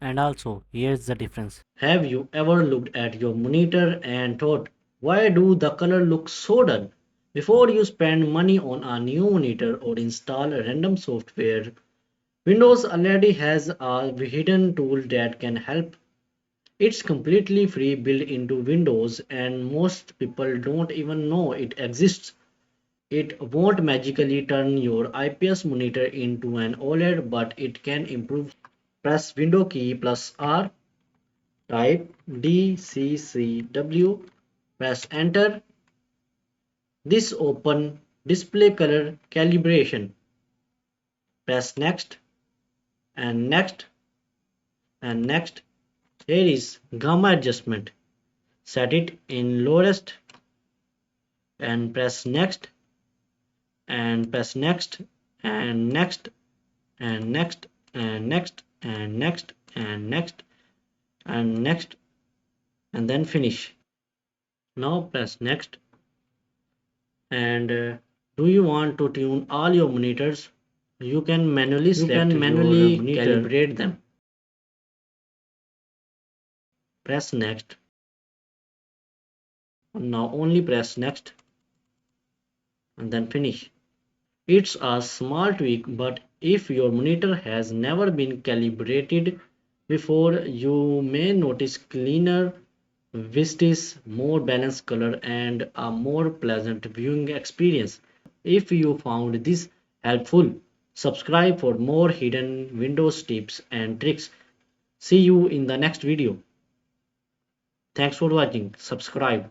And also, here's the difference. Have you ever looked at your monitor and thought, why do the color look so dull? Before you spend money on a new monitor or install a random software, Windows already has a hidden tool that can help. It's completely free built into Windows and most people don't even know it exists. It won't magically turn your IPS monitor into an OLED, but it can improve. Press Window key plus R, type dccw, press enter. This open display color calibration. Press next and next and next. Here is gamma adjustment. Set it in lowest and press next and press next and next and next and next and next and next and next and then finish. Now press next and do you want to tune all your monitors? You can manually select your monitor, calibrate them. Press next. Now only press next and then finish. It's a small tweak, but if your monitor has never been calibrated before, you may notice cleaner vistas, more balanced color, and a more pleasant viewing experience. If you found this helpful, subscribe for more hidden Windows tips and tricks. See you in the next video. Thanks for watching. Subscribe.